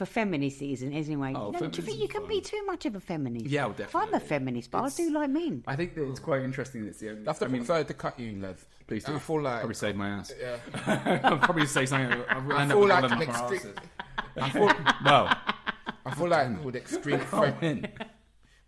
for feminists, it isn't anyway. Oh, do you think you can be too much of a feminist? Yeah, well, definitely. I'm a feminist, but I do like men. I think that it's quite interesting. That it's the only, That's the sorry to cut you, Les. Please do. I feel like Probably save my ass. Yeah. I'll probably say something. I feel like an extreme. Well, I feel like with extreme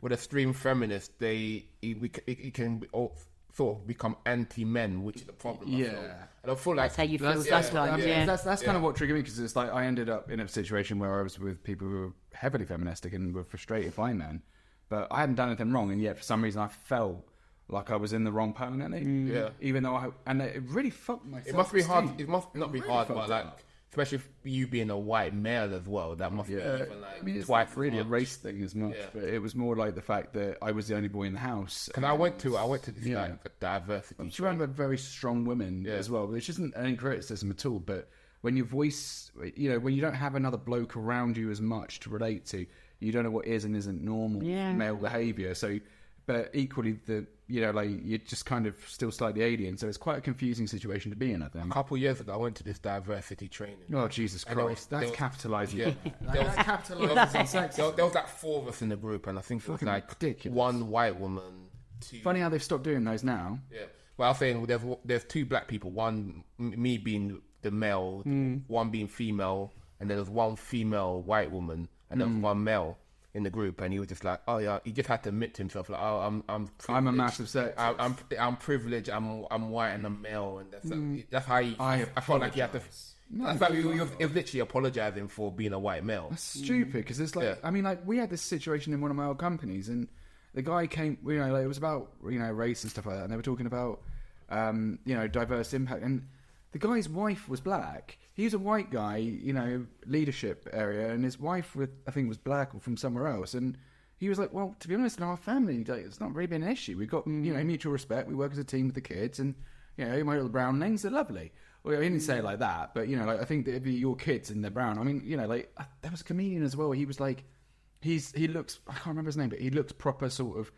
with extreme feminists, it can sort of become anti-men, which is the problem. Yeah. And I feel like That's how you feel sometimes, yeah. That's kind of what triggered me, because it's like I ended up in a situation where I was with people who were heavily feministic and were frustrated by men, but I hadn't done anything wrong, and yet for some reason I felt like I was in the wrong permanently. Yeah. Even though it really fucked my. It must be hard. It must not be hard, but like, especially if you being a white male as well, that must be even like it's twice not really as a much. race thing as much, but it was more like the fact that I was the only boy in the house. Because I went to this like diversity. I'm surrounded by very strong women as well, which isn't any criticism at all. But when you voice, when you don't have another bloke around you as much to relate to, you don't know what is and isn't normal male behaviour. So, but equally, you're just kind of still slightly alien. So it's quite a confusing situation to be in, I think. A couple of years ago, I went to this diversity training. Oh, Jesus Christ. That's capitalising. Yeah. That's capitalising on sex. There was like 4 of us in the group, and I think it was like ridiculous. 1 white woman, 2... Funny how they've stopped doing those now. Yeah. Well, I was saying there's 2 black people, one, me being the male, one being female, and then there's 1 female white woman, and then 1 male in the group, and he was just like, oh yeah, he just had to admit to himself, like, oh, I'm a massive sex. I'm privileged, I'm white and I'm male, and that's how I felt like he had to. That's like he was literally apologizing for being a white male. That's stupid, because it's like, I mean, like, we had this situation in one of my old companies, and the guy came, it was about race and stuff like that, and they were talking about diverse impact, and the guy's wife was black. He was a white guy, leadership area, and his wife, I think, was black or from somewhere else. And he was like, well, to be honest, in our family, it's not really been an issue. We've got, mutual respect. We work as a team with the kids, and, my little brownlings, they're lovely. Well, he didn't say it like that, but, I think that it'd be your kids and they're brown. I mean, there was a comedian as well. He was like, he looks, I can't remember his name, but he looks proper sort of,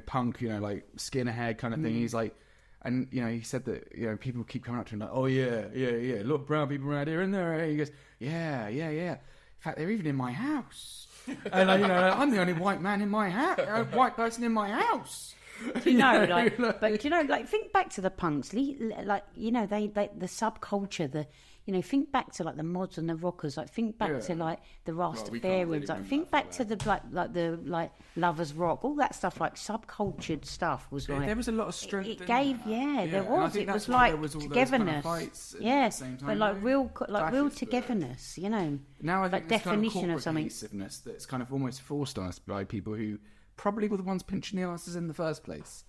punk, like skin ahead kind of thing. He's like, and, he said that, people keep coming up to him like, oh, yeah, look, brown people around here, and there. He goes, yeah. In fact, they're even in my house. And, I'm the only white man in my house, white person in my house. Do you know, think back to the punks, they the subculture, think back to like the mods and the rockers, think back to like the Rastafarians, think back to the lovers rock, all that stuff, like subcultured stuff was like there was a lot of strength. It gave, there was. It was like togetherness, but like real togetherness, Now I think like definition of something cohesiveness that's kind of almost forced on us by people who probably were the ones pinching the asses in the first place.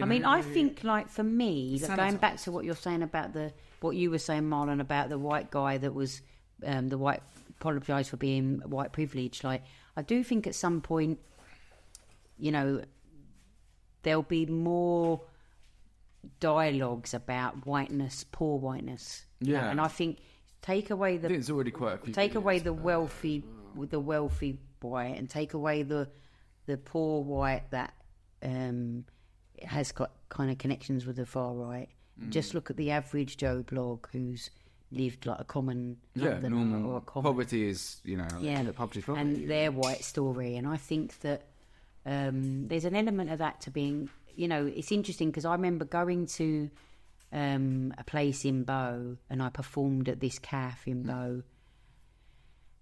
I think, like, for me, going back to what you're saying about what you were saying, Marlon, about the white guy that was the white apologised for being white privileged. Like, I do think at some point, there'll be more dialogues about whiteness, poor whiteness. Yeah, and I think take away the. I think it's already quite a few. Take away the wealthy white, and take away the poor white that has got kind of connections with the far right. Just look at the average Joe Blogg who's lived like a common normal or a common poverty is poverty, and their white story. And I think that there's an element of that to being, it's interesting because I remember going to a place in Bow, and I performed at this cafe in Bow.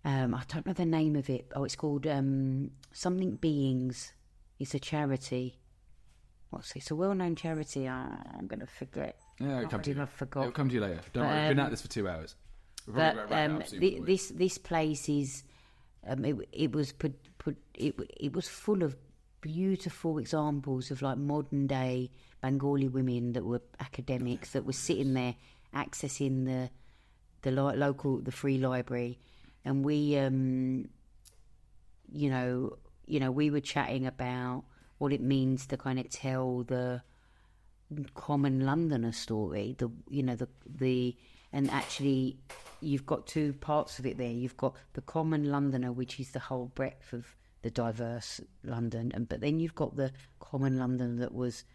I don't know the name of it. Oh, it's called something Beings. It's a charity. It's a well-known charity. I'm going to forget. Yeah, it'll come to you. I forgot. It'll come to you later. Don't worry. I've been at this for 2 hours. This place is. It was full of beautiful examples of like modern day Bengali women that were academics that were sitting there accessing the free library, and we we were chatting about what it means to kind of tell the common Londoner story, and actually you've got 2 parts of it there. You've got the common Londoner, which is the whole breadth of the diverse London, but then you've got the common London that was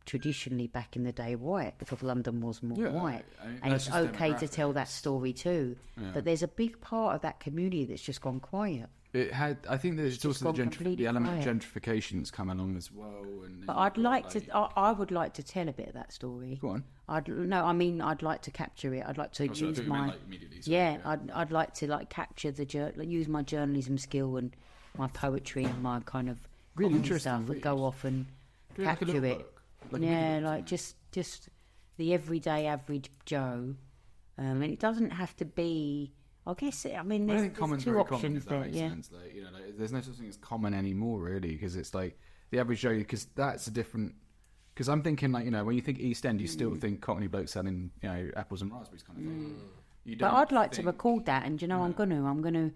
traditionally back in the day white, because London was more white, and that's it's just okay to demographics. tell that story too. But there's a big part of that community that's just gone quiet. It had. I think there's It's just also gone completely the element quiet. of gentrification that's come along as well. And But I'd like to. I would like to tell a bit of that story. Go on. I'd like to capture it. I'd like to use my. I'd like to like capture use my journalism skill and my poetry and my kind of Really common interesting stuff and read. go off and Do like a capture little it. book, like a mini book, Like just the everyday average Joe, and it doesn't have to be. I guess I mean I there's, think common's two very common. options If that there. makes Yeah, sense. Like, there's no such thing as common anymore, really, because it's like the average Joe. Because that's a different. Because I'm thinking like when you think East End, you still think Cockney bloke selling apples and raspberries kind of thing. You but don't I'd like to think- record that, and I'm gonna.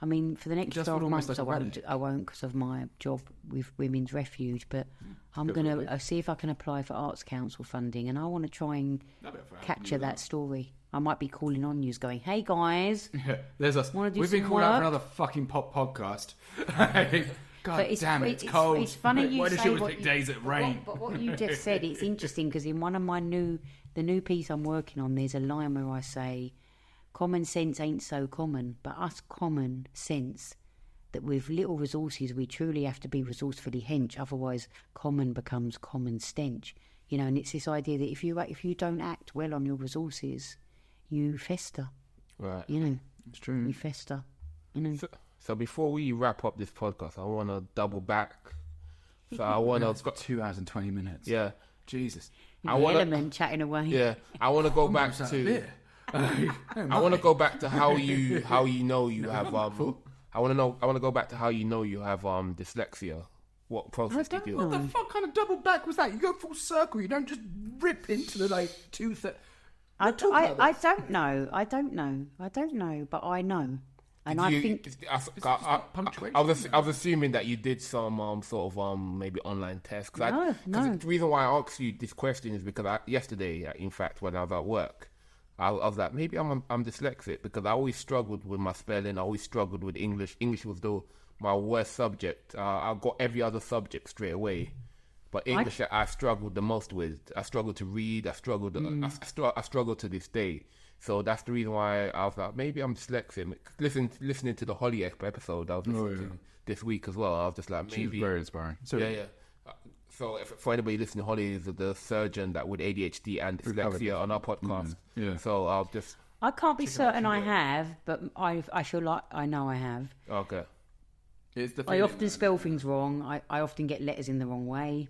I mean, for the next Just 12 almost months, like a I relic. won't because of my job with Women's Refuge. But I'm Go for going it. to see if I can apply for Arts Council funding, and I want to try and That'd be up for capture happening, that story. I might be calling on you, going, "Hey guys," Yeah, there's us. Wanna do We've been some called out for work? another fucking pop podcast. God But damn it, it's cold. It's funny you Why does say she always what pick you- days that rain? But what you just said, it's interesting because in one of my new piece I'm working on, there's a line where I say, "Common sense ain't so common, but us common sense that with little resources we truly have to be resourcefully hench, otherwise common becomes common stench." And it's this idea that if you don't act well on your resources, you fester. Right. It's true. You fester. So before we wrap up this podcast, I want to double back. So I want It's to, got 2 hours and 20 minutes. yeah, Jesus. I want Element chatting away. yeah, I want to go back Almost out of to. beer. I want to go back to how you know you have I want to go back to how you know you have dyslexia. What process did you? What the fuck kind of double back was that? You go full circle. You don't just rip into the I don't know. I don't know, but I know. And I think punctuation. I was assuming that you did some sort of maybe online test. No. The reason why I asked you this question is because yesterday, in fact, when I was at work, I was like, maybe I'm dyslexic because I always struggled with my spelling. I always struggled with English. English was my worst subject. I got every other subject straight away, but English I struggled the most with. I struggled to read. I struggled. I struggled to this day. So that's the reason why I was like, maybe I'm dyslexic. Listening to the Holly episode I was listening to this week as well, I was just like, She's maybe. very inspiring. So, Yeah. So for anybody listening, Holly is the surgeon that with ADHD and dyslexia on our podcast. Yeah. So I'll just. I can't be certain I have, but I feel like I know I have. Okay. It's the I feeling, often man. spell things wrong. I often get letters in the wrong way.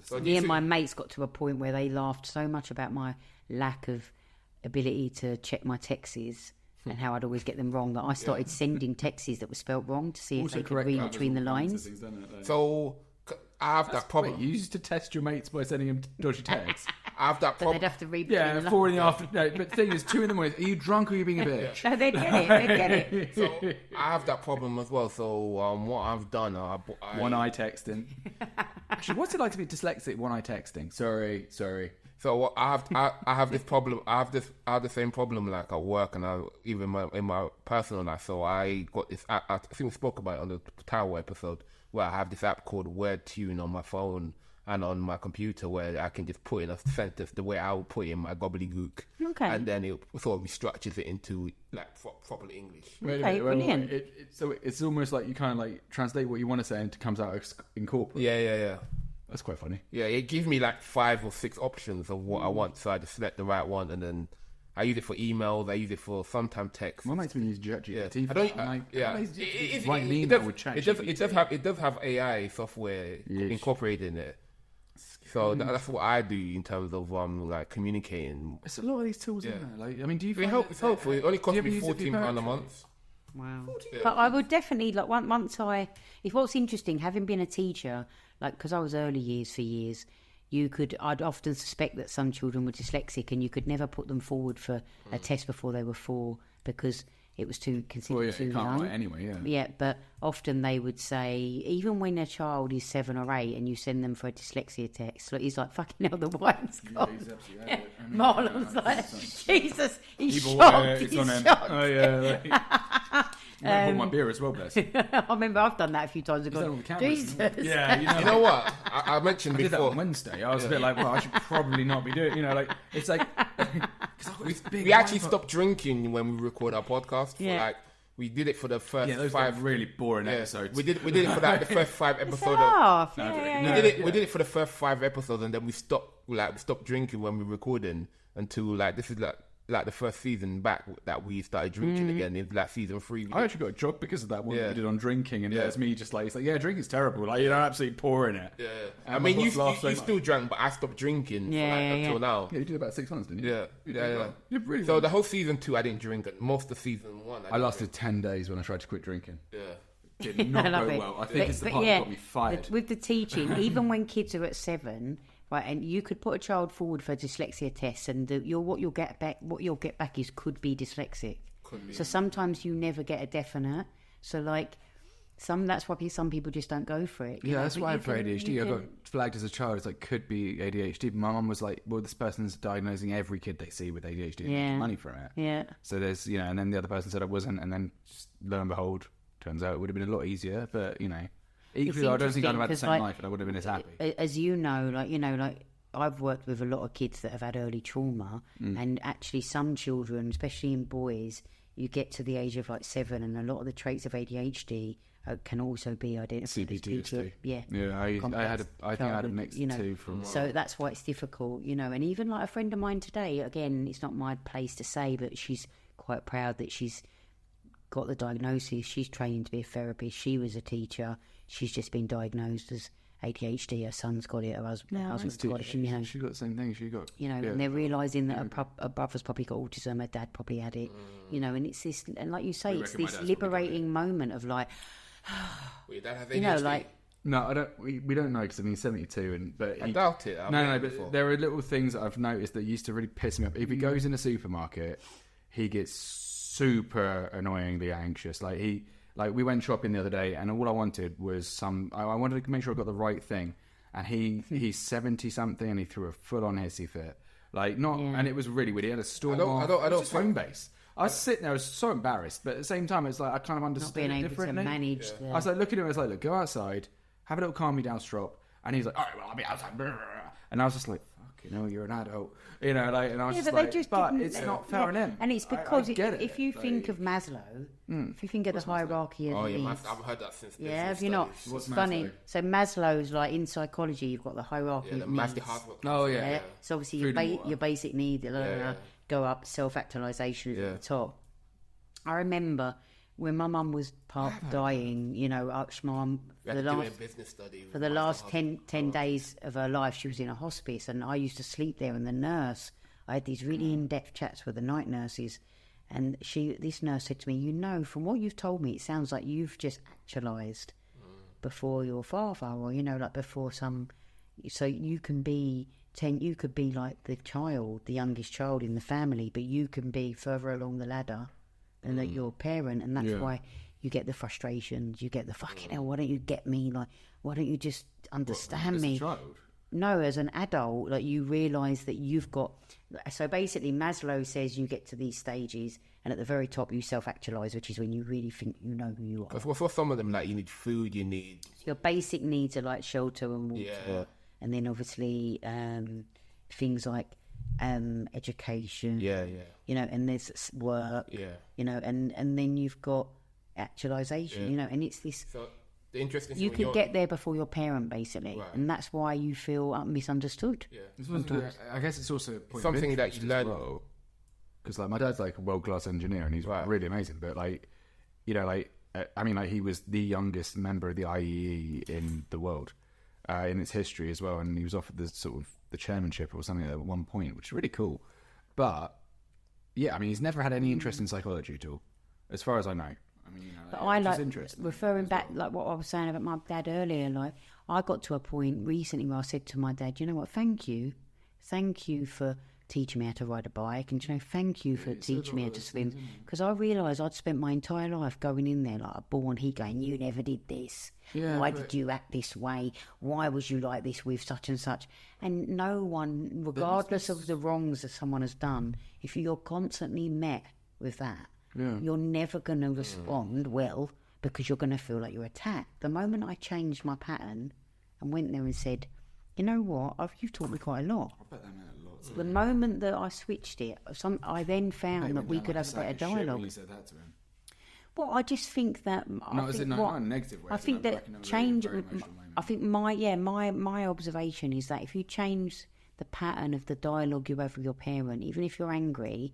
So do Me you and think- my mates got to a point where they laughed so much about my lack of ability to check my texts and how I'd always get them wrong that I started sending texts that were spelt wrong to see if Also they could correct read that between the with all kinds of lines. things, doesn't it? Like- So I have that problem. Wait, you used to test your mates by sending them dodgy texts? I have that But they'd problem. have to read between Yeah, the 4 in the afternoon. No, but the thing is, 2 in the morning. Are you drunk or are you being a bitch? lines. No, they'd get it. They'd get it. So I have that problem as well. So what I've done, One eye texting. Actually, what's it like to be dyslexic? One eye texting. Sorry. So what I have this problem. I have the same problem like at work and even in my personal life. So I got this. I think we spoke about it on the Tower episode where I have this app called WordTune on my phone and on my computer where I can just put in a sentence the way I would put it in my gobbledygook. Okay. And then it sort of restructures it into like proper English. Wait, Okay, brilliant. So it's almost like you kind of like translate what you want to say and it comes out in corporate. Yeah. That's quite funny. Yeah, it gives me like 5 or 6 options of what I want, so I just select the right one, and then I use it for emails. I use it for sometimes text. My mate's been using ChatGPT. Yeah, I don't. Yeah, it does have AI software Yes. incorporated in it. So that's what I do in terms of like communicating. It's a lot of these tools, Yeah. isn't there? Like, I mean, do you? It's helpful. It only costs do you me ever use it for £14 a poetry? month. Wow. But I would definitely, like, once if what's interesting, having been a teacher, like, because I was early years for years, I'd often suspect that some children were dyslexic and you could never put them forward for a test before they were 4 because it was too considered Well, yeah, too you can't young. write anyway, yeah. Yeah, but often they would say, even when a child is 7 or 8 and you send them for a dyslexia test, like, he's like, fucking hell, the wine's gone. Marlon's like, Jesus, he's shocked. He's shocked. Oh, yeah. You might hold my beer as well, bless. I remember I've done that a few times. Done all the I've cameras, gone, Jesus. Yeah, You know what? I mentioned I did that before. on Wednesday. I was a bit like, well, I should probably not be doing. You know, like it's like We actually stopped drinking when we record our podcast. Yeah. Like we did it for the first Yeah, those 5 are really boring episodes. We did it for like the first 5 It's a episodes. laugh. No, Yeah. We did it for the first 5 episodes, and then we stopped drinking when we were recording until like this is like the first season back that we started drinking again. It's like season 3. I actually got a job because of that one that Yeah. we did on drinking, and Yeah. it's me just like, it's like, yeah, drinking's terrible. Like, you're absolutely pouring it. Yeah, And I mean, my you boss laughed so much. still drank, but I stopped drinking until now. Yeah, you did about 6 months, didn't you? Yeah, You yeah, did yeah. well. You did really So well. the whole season 2, I didn't drink, and most of season 1, I lasted 10 days when I tried to quit drinking. Yeah. Did not I love go it. well. I think it's the But part yeah, that got me fired. with the teaching, even when kids are at 7, right, and you could put a child forward for a dyslexia test, and what you'll get back is could be dyslexic. Could be. So sometimes you never get a definite. So like that's why some people just don't go for it. you Yeah, know, that's but why I you have for can- ADHD. you I got can- flagged as a child. It's like, could be ADHD. But my mum was like, well, this person's diagnosing every kid they see with ADHD and Yeah. making money from it. Yeah. So there's, and then the other person said I wasn't. And then just, lo and behold, turns out it would have been a lot easier. But, equally, I don't think I'd have had the interesting same 'cause, life and I would have been as happy. As like I've worked with a lot of kids that have had early trauma, and actually some children, especially in boys, you get to the age of like 7, and a lot of the traits of ADHD can also be identified as CPTSD. Yeah, Yeah, I think I had a childhood, mix too from. So that's why it's difficult, and even like a friend of mine today, again, it's not my place to say, but she's quite proud that she's got the diagnosis. She's trained to be a therapist. She was a teacher. She's just been diagnosed as ADHD. Her son's got it. Her husband's got it. She got the same thing. She got. And they're realising that her brother's probably got autism. Her dad probably had it. And it's this, and like you say, it's reckon my this dad's probably got liberating moment of like, Wait, that has ADHD? like. No, I don't. We don't know because he's 72, but I doubt it. But there are little things that I've noticed that used to really piss me off. If he goes in a supermarket, he gets super annoyingly anxious. We went shopping the other day, and all I wanted was I wanted to make sure I got the right thing. And he's 70 something, and he threw a full on hissy fit. And it was really weird. He had a storm. I don't home base. I was sitting there, I was so embarrassed, but at the same time, it's like I kind of understood Not being it able to differently. manage I was like looking at him, I was like, look, go outside, have a little calm me down strop, and he's like, all right, well, I'll be outside, and I was just like, fucking hell, you're an adult, and I was just like, but it's not fair on him. And it's because I get if you think of Maslow, if you think of the hierarchy of needs, I've heard that since. have you not? What's It's funny. Maslow? So Maslow's like in psychology, you've got the hierarchy of needs. Oh yeah, Yeah. So obviously Food and water. your basic needs go up. Self-actualization is at the top. I remember when my mum was dying. Mum for the last 10 days of her life, she was in a hospice, and I used to sleep there. And the nurse, I had these really in-depth chats with the night nurses, and this nurse said to me, from what you've told me, it sounds like you've just actualized before your father, or like before some. So you can be you could be like the youngest child in the family, but you can be further along the ladder than your parent, and that's why you get the frustrations, you get the fucking hell, why don't you get me, like, why don't you just understand me? As a child? No, as an adult, like, you realise that you've got. So basically, Maslow says you get to these stages, and at the very top, you self-actualise, which is when you really think you know who you are. For some of them, like, you need food, you need. Your basic needs are like shelter and water, and then obviously things like education. And there's work. And then you've got actualisation. And it's this. So the interesting. You could get there before your parent, basically, and that's why you feel misunderstood. I guess it's also a point something that you learn. Because my dad's like a world-class engineer, and he's really amazing. But he was the youngest member of the IEE in the world in its history as well, and he was offered the sort of the chairmanship or something at one point, which is really cool. But he's never had any interest in psychology at all, as far as I know. But I like referring back, like what I was saying about my dad earlier. Like, I got to a point recently where I said to my dad, you know what? Thank you for teaching me how to ride a bike, and thank you for teaching me how to swim, because I realised I'd spent my entire life going in there like a bull, and he going, you never did this, why did you act this way, why was you like this with such and such? And no one, regardless of the wrongs that someone has done, if you're constantly met with that, you're never going to respond well because you're going to feel like you're attacked. The moment I changed my pattern and went there and said, you know what, you've taught me quite a lot. I bet that meant a lot. The moment that I switched it, I then found that we could have a better dialogue. You said that to him. Well, I just think that not in a negative way. I think that change. I think my observation is that if you change the pattern of the dialogue you have with your parent, even if you're angry,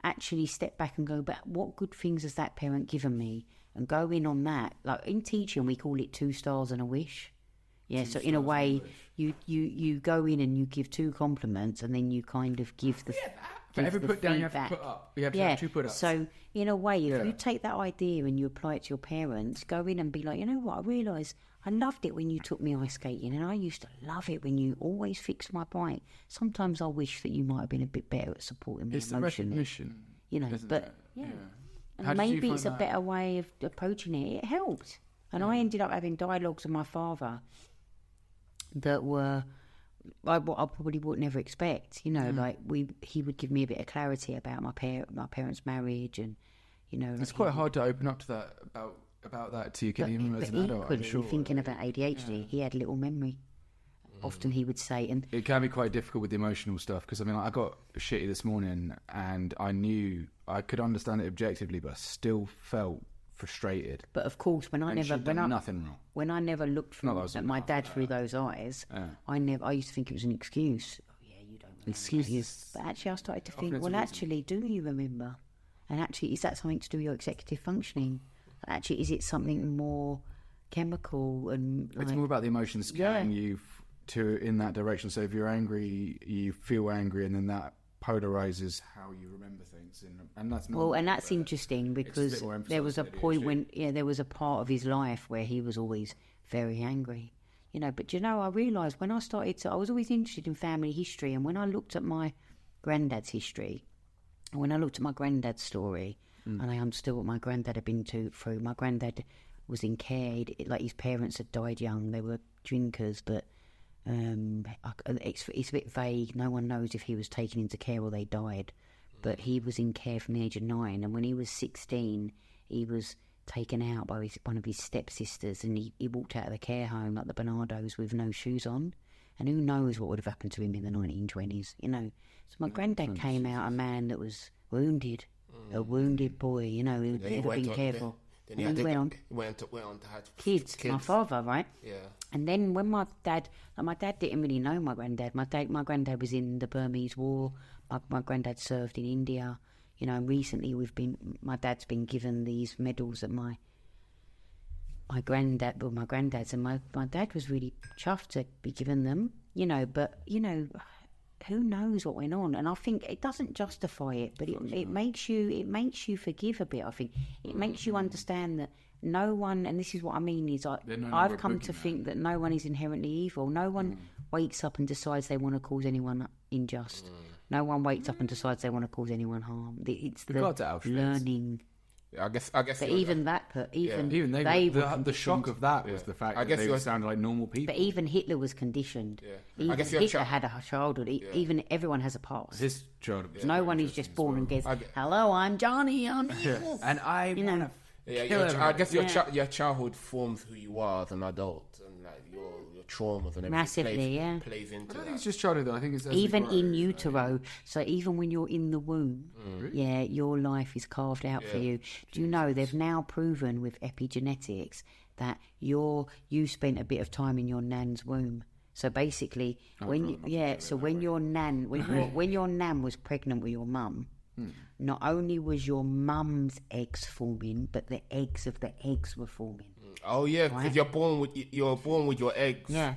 actually step back and go, but what good things has that parent given me? And go in on that. Like in teaching, we call it 2 stars and a wish. Yeah, so in a way, you go in and you give 2 compliments, and then you kind of give the. For every put down, you have to put up. You have to have 2 put ups. So in a way, if you take that idea and you apply it to your parents, go in and be like, you know what? I realise I loved it when you took me ice skating, and I used to love it when you always fixed my bike. Sometimes I wish that you might have been a bit better at supporting me emotionally. It's the recognition, you know. But and maybe it's a better way of approaching it. It helped, and I ended up having dialogues with my father that were what I probably would never expect. You know, like he would give me a bit of clarity about my parents' marriage, and you know, it's quite hard to open up to that about that to you, even as an adult. I'm sure. Thinking about ADHD, he had little memory. Often he would say, and it can be quite difficult with the emotional stuff, because I mean, I got shitty this morning, and I knew I could understand it objectively, but I still felt frustrated. But of course, nothing wrong. When I never looked at my dad through those eyes, I used to think it was an excuse. Oh yeah, you don't remember. Excuses. But actually, I started to think, well, actually, do you remember? And actually, is that something to do with your executive functioning? Actually, is it something more chemical and? It's more about the emotions carrying you in that direction. So if you're angry, you feel angry, and then that polarizes how you remember things, and that's normal. Well, and that's interesting, because there was a point when there was a part of his life where he was always very angry, you know. But you know, I realised when I started I was always interested in family history, and when I looked at my granddad's history, and when I looked at my granddad's story, and I understood what my granddad had been through. My granddad was in care, like his parents had died young. They were drinkers, but it's a bit vague. No one knows if he was taken into care or they died, but he was in care from the age of 9, and when he was 16 he was taken out by one of his stepsisters, and he walked out of the care home like the Bernardos with no shoes on, and who knows what would have happened to him in the 1920s, you know. So my granddad came out a man that was wounded, a wounded boy, you know, who'd never been careful. Then he went on to have kids. My father, right? Yeah. And then when my dad didn't really know my granddad. My granddad was in the Burmese War. My granddad served in India. You know, and recently my dad's been given these medals that my granddad's, and my dad was really chuffed to be given them. You know, but you know, who knows what went on? And I think it doesn't justify it, but it makes you forgive a bit. I think it makes you understand that no one, and this is what I mean, is I've come to think that no one is inherently evil. No one wakes up and decides they want to cause anyone unjust. No one wakes up and decides they want to cause anyone harm. It's the learning. I guess. But even the shock of that was the fact that they sounded like normal people. But even Hitler was conditioned. Yeah. Hitler had a childhood. Even everyone has a past. His childhood. No one is just born and goes, "Hello, I'm Johnny. I'm evil," and I want to. I guess your childhood forms who you are as an adult, and like your traumas and everything massively plays into I don't think it's just childhood, though. I think it's even in utero. So even when you're in the womb, your life is carved out for you. Do you know they've now proven with epigenetics that you spent a bit of time in your nan's womb. So basically, when your nan was pregnant with your mum. Not only was your mum's eggs forming, but the eggs of the eggs were forming. Oh yeah, because you're born with your eggs. Yeah.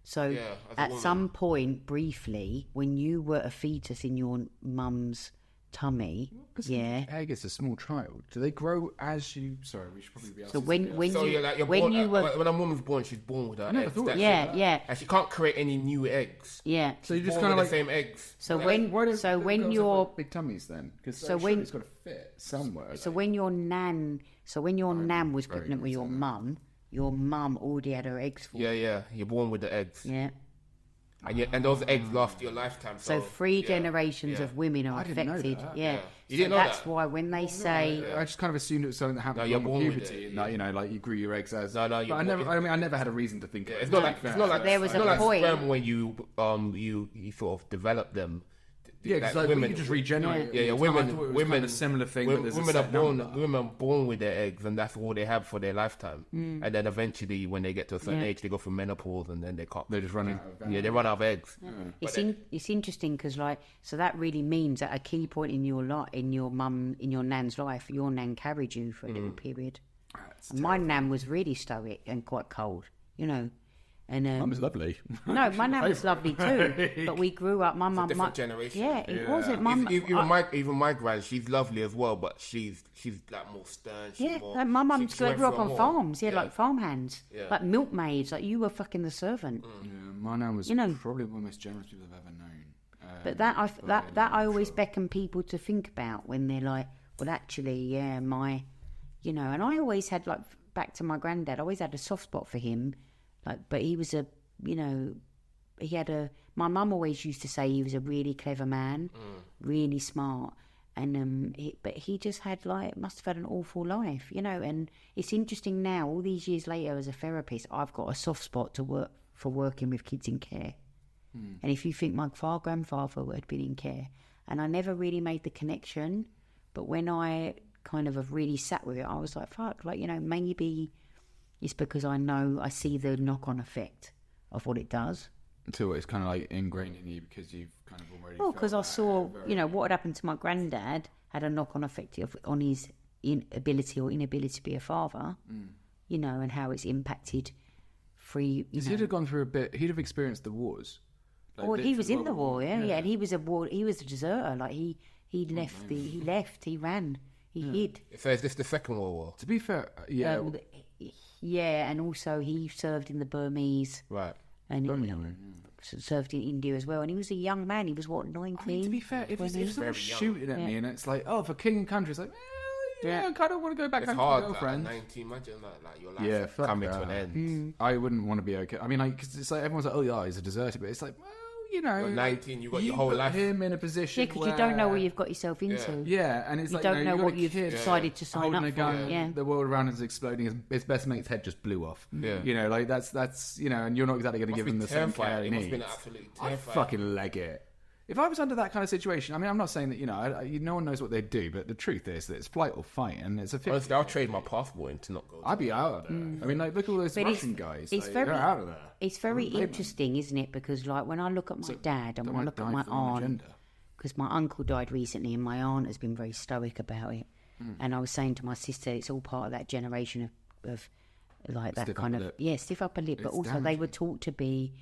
So at some point, briefly, when you were a fetus in your mum's tummy, egg is a small child. Do they grow as you? Sorry, we should probably be. So when a woman's born, she's born with her eggs. And she can't create any new eggs. Yeah. So you just kind of like the same eggs. So when you're big tummies then, because it's got to fit somewhere. So when your nan was pregnant with your mum already had her eggs formed. Yeah. You're born with the eggs. Yeah. And those eggs last your lifetime. So 3 generations of women are I didn't know affected. that. Yeah. You So didn't know that's that? why when they say, I just kind of assumed it was something that happened you're along born with puberty, it, and that, you know, like you grew your eggs as. No, but you're I never. born- I mean, I never had a reason to think. It's not like There was it's not a like point- sperm when you sort of develop them. Yeah, because like, women just regenerate. Yeah, Women. I thought it was kind of a similar thing. But there's women a are set born. number. Women are born with their eggs, and that's all they have for their lifetime. And then eventually, when they get to a certain age, they go through menopause, and then they can't. They're just running. They run out of eggs. it's interesting because like, so that really means at a key point in your life, in your nan's life, your nan carried you for a little period. And my nan was really stoic and quite cold, you know. And Mum was lovely. no, my nan was lovely too. But we grew up. My mum, Different generation. yeah, it wasn't. Mum, Even my grand, she's lovely as well, but she's like more stern. She's yeah, more, like my mum she went grew up through on more. farms. Yeah, like farmhands, Yeah. like milkmaids. Like you were fucking the servant. Yeah, my nan was You know. probably one of the most generous people I've ever known. But that I always beckon people to think about when they're like, well, actually, yeah, my, you know. And I always had like, back to my granddad, I always had a soft spot for him, like, but he was a, you know, he had a. My mum always used to say he was a really clever man, really smart, and but he just had like, must have had an awful life, you know. And it's interesting now, all these years later, as a therapist, I've got a soft spot for working with kids in care. And if you think my grandfather had been in care, and I never really made the connection, but when I kind of have really sat with it, I was like, fuck, like, you know, maybe it's because I see the knock-on effect of what it does. So it's kind of like ingrained in you because you've kind of already. Well, because I saw, you know, what had happened to my granddad had a knock-on effect on his ability or inability to be a father, you know, and how it's impacted free. He'd have gone through a bit. He'd have experienced the wars. Like, Well, he was in World the War war, yeah, and he was he was a deserter. Like he left, he ran, he hid. So is this the Second World War? To be fair, yeah. Yeah, and also he served in the Burmese, Right. and served in India as well. And he was a young man. He was what, 19? I mean, to be fair, if someone's Very young. shooting at me and it's like, oh, for king and country, it's like, I kind of want to go back It's home hard. to my Like, girlfriend. 19, imagine like your life Yeah, fuck coming that. to an end. I wouldn't want to be okay. I mean, like, because it's like everyone's like, oh yeah, he's a deserter, but it's like, well, you know, You're 19, you got your whole put life. him in a position. Yeah, because you don't know what you've got yourself into. Yeah, and it's You like, don't know you've got what a you've kid decided to sign holding up a gun. for. Yeah. The world around is exploding. His best mate's head just blew off. Yeah. You know, like that's you know, and you're not exactly going to give him the same care he It must have needs. been absolutely I'd terrifying. fucking leg it. If I was under that kind of situation, I mean, I'm not saying that, you know, no one knows what they'd do, but the truth is that it's flight or fight, and it's a 50. Honestly, I'll trade my passport in to not go. I'd be out of there. I mean, like, look at all those But Russian guys. it's like, very- they're out of there. It's very interesting, isn't it? Because like when I look at my dad and when I look at my aunt, because my uncle died recently and my aunt has been very stoic about it. And I was saying to my sister, it's all part of that generation of like that Stiff kind upper of lip. stiff upper lip. But It's also they were taught to be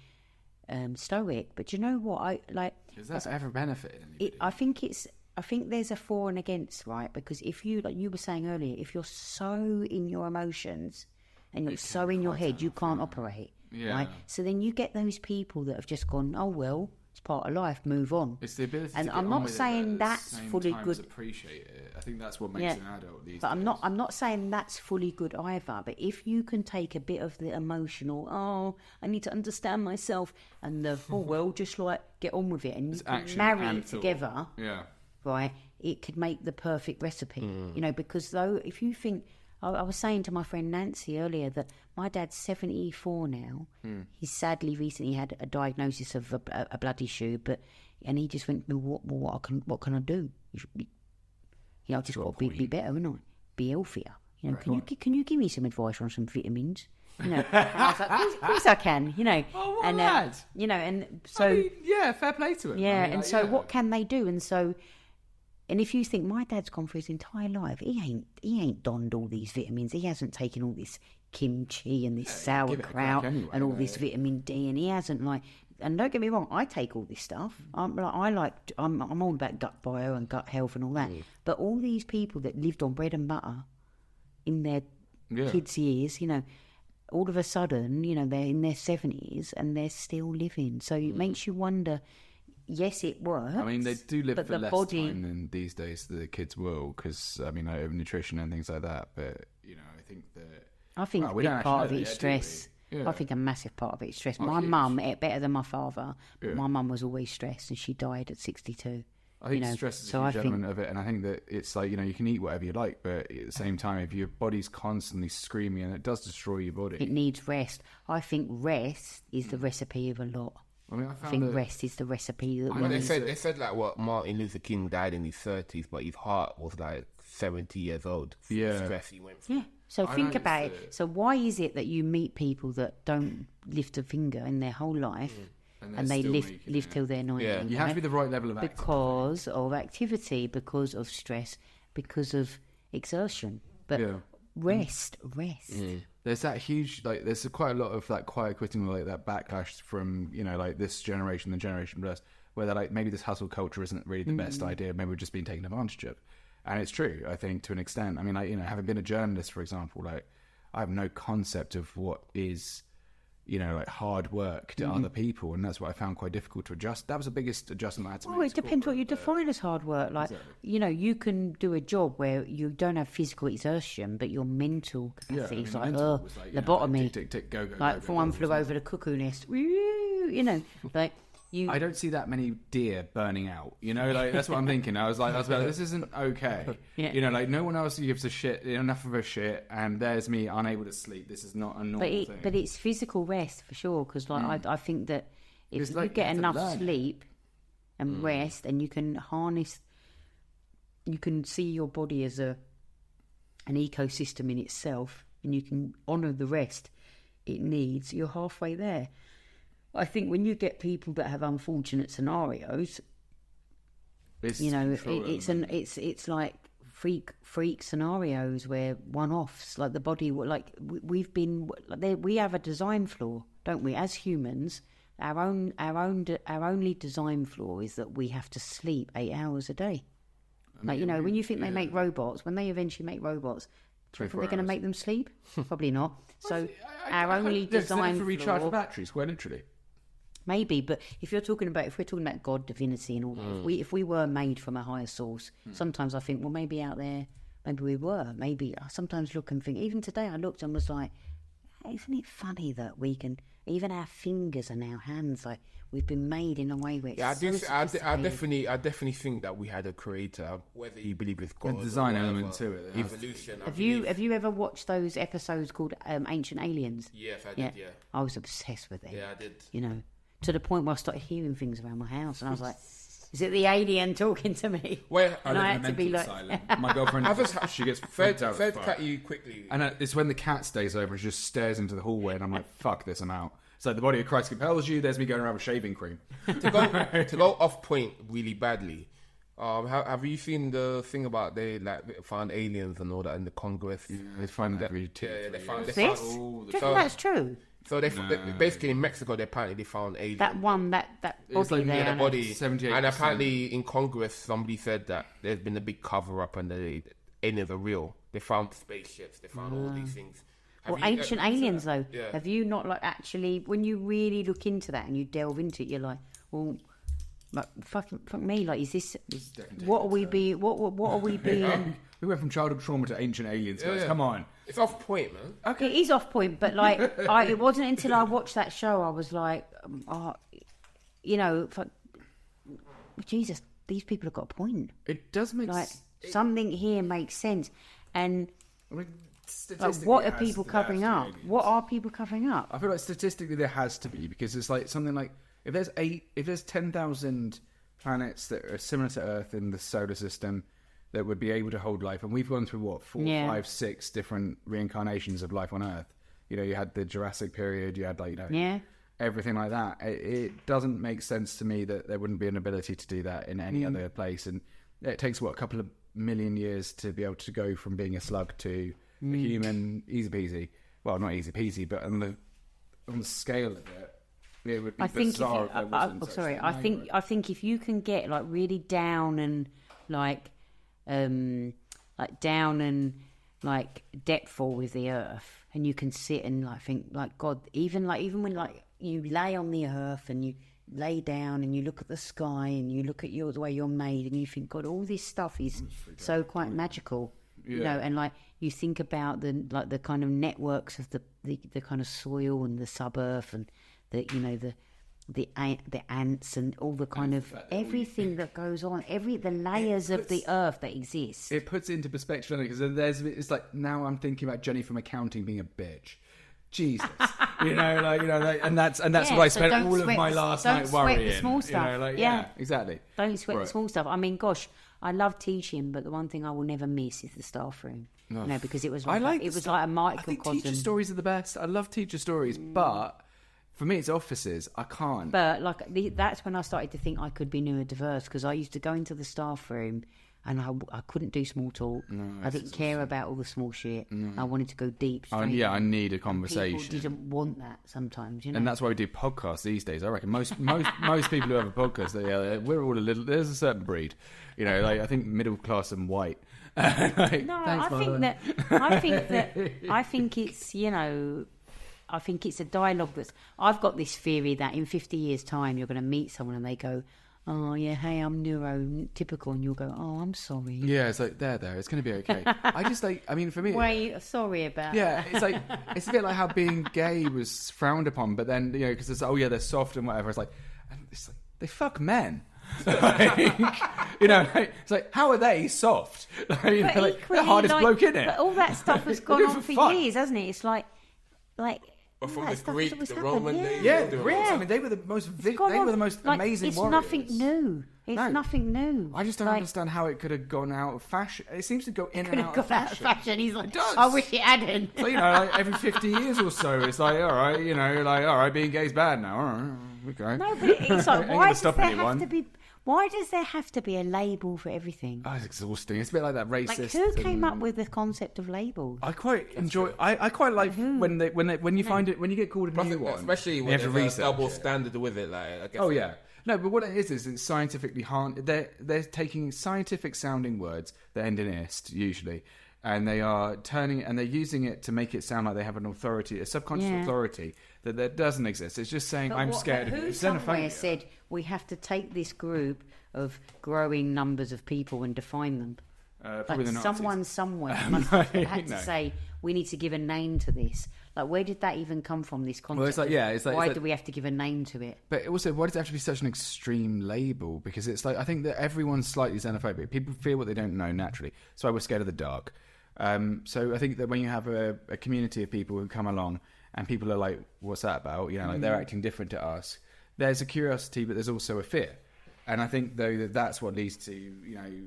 stoic. But you know what? I like. Has that ever benefited anybody? I think there's a for and against, right? Because if you, like you were saying earlier, if you're so in your emotions and you're so in your head, you can't operate, right? So then you get those people that have just gone, oh well, it's part of life, move on. It's the ability And to get I'm on not with it, saying but at that's the same fully time good. as appreciate it. I think that's what makes Yeah. an adult these But days. I'm not saying that's fully good either. But if you can take a bit of the emotional, oh, I need to understand myself, and the oh well, just like get on with it, and you can action marry and it thought. together, Yeah. right? It could make the perfect recipe, you know. Because though, if you think, I was saying to my friend Nancy earlier that my dad's 74 now. He's sadly recently had a diagnosis of a blood issue, and he just went, well, what can I do? You know, I've just got to be better, haven't I? Be healthier. You know, can you give me some advice on some vitamins? You know, and I was like, of course I can. You know, Oh, what and a lad. you know, and so I mean, yeah, fair play to him. yeah, I mean, and like, so yeah. what can they do? And so, and if you think my dad's gone through his entire life, he ain't donned all these vitamins. He hasn't taken all this kimchi and this give it a crack sauerkraut anyway, and all though. this vitamin D, and he hasn't like. And don't get me wrong, I take all this stuff. I'm all about gut bio and gut health and all that. But all these people that lived on bread and butter in their kids' years, you know, all of a sudden, you know, they're in their 70s and they're still living. So it makes you wonder. Yes, it works. I mean, they do live but for the less body, time than these days the kids will, because, I mean, like, nutrition and things like that. But, you know, I think that... I think Well, a we big don't part of actually it know is that yet, do stress. I think a massive part of it is stress. Oh, My huge. mum ate better than my father, but Yeah. my mum was always stressed, and she died at 62. I think you know, stress is so a I huge think- element of it, and I think that it's like, you know, you can eat whatever you like, but at the same time, if your body's constantly screaming, and it does destroy your body. It needs rest. I think rest is the recipe of a lot. I mean, I I found think that rest is the recipe that Well, we they need. said like what Martin Luther King died in his 30s, but his heart was like 70 years old. From the Yeah. stress he went through. Yeah. So I think noticed about it. it. So why is it that you meet people that don't lift a finger in their whole life, and they still live making live it. till they're 90? Yeah. You have to be the right level of activity. because of activity, because of stress, because of exertion. But Yeah. rest. There's that huge, like, there's quite a lot of like quiet quitting, like that backlash from, you know, like this generation, the generation plus, where they're like, maybe this hustle culture isn't really the best idea, maybe we're just being taken advantage of. And it's true, I think, to an extent. I mean, like, you know, having been a journalist, for example, like, I have no concept of what is, you know, like hard work to other people, and that's what I found quite difficult to adjust. That was the biggest adjustment I had to make. Well, it to depends what you corporate, define as hard work. Like, you know, you can do a job where you don't have physical exertion, but your mental capacity is like, mental was like, you know, lobotomy. like, tick, tick, tick, go, go, Like, go, for go, one go, flew go. over the cuckoo nest. Woo, you know, like you. I don't see that many deer burning out. You know, like that's what I'm thinking. I was like, this isn't okay. Yeah. You know, like no one else gives a shit, enough of a shit, and there's me unable to sleep. This is not a normal thing. But it's physical rest for sure, because like I think that if It's you like get you have to enough learn it. sleep and rest, and you can harness, you can see your body as an ecosystem in itself, and you can honour the rest it needs, you're halfway there. I think when you get people that have unfortunate scenarios, It's you know, control element. it's like freak scenarios where one-offs, like the body, like we've been, we have a design flaw, don't we? As humans, our only design flaw is that we have to sleep 8 hours a day. Like, you know, when you think they make robots, when they eventually make robots, do you think 24 they're going to hours. make them sleep? Probably not. So our I only hope there's design for recharge flaw. the batteries, quite literally. Maybe, but if we're talking about God, divinity, and all that, if we were made from a higher source, sometimes I think, well, maybe out there, maybe we were. Maybe I sometimes look and think. Even today, I looked and was like, isn't it funny that we can? Even our fingers are now hands. Like we've been made in a way where it's Yeah, I sophisticated. definitely think that we had a creator, whether you believe it's God. A design or element whatever. to it, yeah. Evolution. Have you ever watched those episodes called Ancient Aliens? Yes, I did. Yeah. I was obsessed with it. Yeah, I did. You know, to the point where I started hearing things around my house, and I was like, "Is it the alien talking to me?" Well, And I had to be like, My girlfriend, she gets freaked out. Fred as fuck. cut you quickly. And it's when the cat stays over and just stares into the hallway, and I'm like, fuck this, I'm out. So the body of Christ compels you. There's me going around with shaving cream. to go off point really badly. Have you seen the thing about they like found aliens and all that in the Congress? They find that every two. Yeah, they found. "This? all the Do you think that's true?" So they basically in Mexico, they found aliens. That one, that It's body like, there, yeah, the body, 78%. and apparently in Congress, somebody said that there's been a big cover up and the aliens are real. They found spaceships. They found all these things. Well, ancient aliens, though. Yeah. Have you not like actually, when you really look into that and you delve into it, you're like, well, like, fuck me, like, is this? What are we being? What are we being? We went from childhood trauma to ancient aliens, guys. Come on. It's off point, man. It is off point, but like, it wasn't until I watched that show I was like, you know, Jesus, these people have got a point. It does make Like something here makes sense, and I mean, like, statistically, what it are has people to- covering there has up? to be aliens. What are people covering up? I feel like statistically there has to be, because it's like something like if there's 10,000 planets that are similar to Earth in the solar system that would be able to hold life, and we've gone through what 4, Yeah. 5, 6 different reincarnations of life on Earth. You know, you had the Jurassic period, you had like Yeah. everything like that. It doesn't make sense to me that there wouldn't be an ability to do that in any other place, and it takes a couple of million years to be able to go from being a slug to a human, easy peasy. Well, not easy peasy, but on the scale of it. It would be I think. bizarre if there wasn't such Sorry, thing. I think if you can get like really down and like down and like depthful with the earth, and you can sit and like think like God. Even when like you lay on the earth and you lay down and you look at the sky and you look at the way you're made and you think, God, all this stuff is so quite magical. you know, and like you think about the kind of networks of the kind of soil and the sub-earth and the ants and all the kind of everything that goes on, the layers of the earth that exist. It puts it into perspective, because it's like, now I'm thinking about Jenny from accounting being a bitch. Jesus, and that's what I spent all of my last night worrying. Don't sweat the small stuff. Exactly. Don't sweat the small stuff. I mean, gosh, I love teaching, but the one thing I will never miss is the staff room. No, because it was like a microcosm. I think teacher stories are the best. I love teacher stories, but for me, it's offices. I can't. But that's when I started to think I could be neurodiverse, because I used to go into the staff room and I couldn't do small talk. I didn't care about all the small shit. I wanted to go deep. I need a conversation. People didn't want that sometimes, you know. And that's why we do podcasts these days. I reckon most people who have a podcast, we're all a little. There's a certain breed, I think middle class and white. I think it's a dialogue I've got this theory that in 50 years' time you're going to meet someone and they go, oh yeah, hey, I'm neurotypical, and you'll go, oh, I'm sorry. Yeah, it's like there, it's going to be okay. I just for me, wait, sorry about that. It's like it's a bit like how being gay was frowned upon, but then because it's they're soft and whatever. It's like they fuck men. It's like, how are they soft? They're hardest bloke in it. But all that stuff has gone on for years, hasn't it? It's like. Or from the Greek, the Roman days. Yeah, the Greeks. I mean, they were the most amazing it's warriors. Nothing new. It's nothing new. I just don't understand how it could have gone out of fashion. It seems to go in and out of fashion. He's like, it does. I wish it hadn't. So, every 50 years or so, it's like, all right, all right, being gay's bad now. All right, okay. No, but it's like, why does there have to be a label for everything? Oh, it's exhausting. It's a bit like that racist. Who came up with the concept of labels? I quite enjoy. I quite like when you find it, when you get called a new one, especially when there's a double standard with it. I guess. Oh yeah. No, but what it is it's scientifically they're taking scientific sounding words that end in "ist" usually, and they are they're using it to make it sound like they have an authority, a subconscious authority that doesn't exist. It's just saying, I'm scared of it. Who somewhere said we have to take this group of growing numbers of people and define them? Probably the Nazis. Someone somewhere must have had to say, we need to give a name to this. Like, where did that even come from, this concept? Well, why do we have to give a name to it? But also, why does it have to be such an extreme label? Because it's like, I think that everyone's slightly xenophobic. People fear what they don't know naturally. So we're scared of the dark. So I think that when you have a community of people who come along and people are like, what's that about? They're acting different to us. There's a curiosity, but there's also a fear. And I think, though, that's what leads to,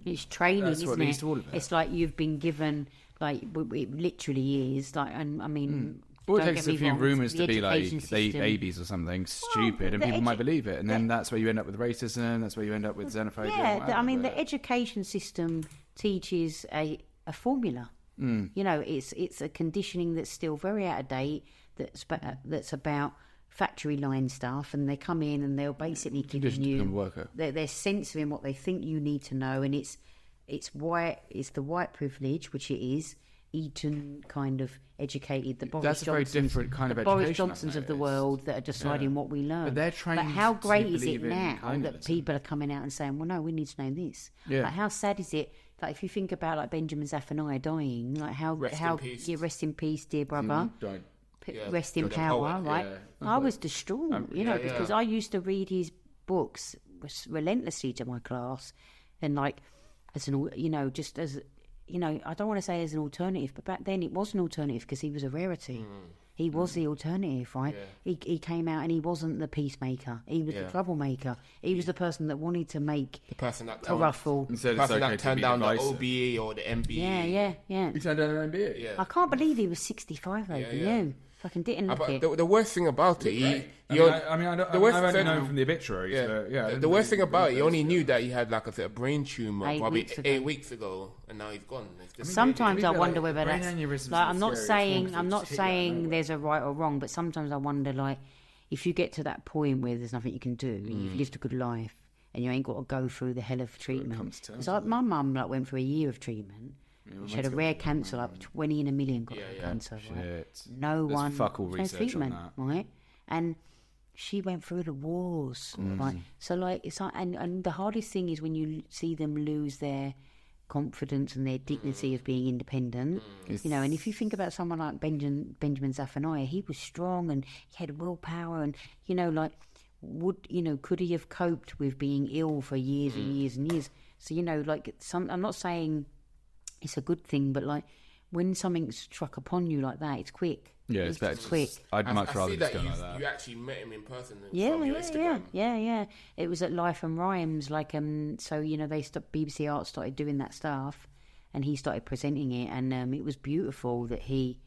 it's training, that's what isn't leads it? to all of it. It's like you've been given, like, it literally is. Like, and I mean, All it takes is a few rumours to be like they eat system. Babies or something stupid, and people might believe it. And then that's where you end up with racism, that's where you end up with xenophobia. Yeah, the education system teaches a formula. It's a conditioning that's still very out of date, that's about factory line stuff, and they come in and they'll basically give you they're censoring what they think you need to know, and it's the white privilege, which it is, Eton kind of educated the Boris Johnsons, very different kind of education. Boris Johnsons of the world that are deciding what we learn. But they're trained. But how great is it now that people are coming out and saying, well, no, we need to know this. Yeah. Like, how sad is it? Like, if you think about like Benjamin Zephaniah dying, like rest in peace, dear brother. Rest in power, right? Yeah. I was distraught, because I used to read his books relentlessly to my class, and like as an, just as, I don't want to say as an alternative, but back then it was an alternative because he was a rarity. He was the alternative, right? Yeah. He came out and he wasn't the peacemaker. He was the troublemaker. He was the person that wanted to make the person that ruffle. The person that turned down the OBE or the MBE. Yeah. He turned down the MBE. Yeah. I can't believe he was 65 over you. Fucking didn't look it. The worst thing about it, I don't know from the obituaries. The worst thing about it, he only knew that he had like a brain tumor probably 8 weeks ago, and now he's gone. Sometimes I wonder whether that's like, I'm not saying there's a right or wrong, but sometimes I wonder, like, if you get to that point where there's nothing you can do, and you've lived a good life, and you ain't got to go through the hell of treatment. Because my mum went for a year of treatment. She had a rare cancer, like 20 in a million got cancer. Right? No one, fuck all research treatment, on that. right? And she went through the wars, right? So like, it's like, and the hardest thing is when you see them lose their confidence and their dignity of being independent. You know, and if you think about someone like Benjamin Zephaniah, he was strong and he had willpower, and you know, like, could he have coped with being ill for years and years and years? So, you know, like, I'm not saying it's a good thing, but like, when something's struck upon you like that, it's quick. Yeah, it's better. Quick. I'd much rather just go you, like that. You actually met him in person from Yeah. your Instagram. Yeah. It was at Life and Rhymes, like, so, you know, BBC Arts started doing that stuff, and he started presenting it, and it was beautiful that he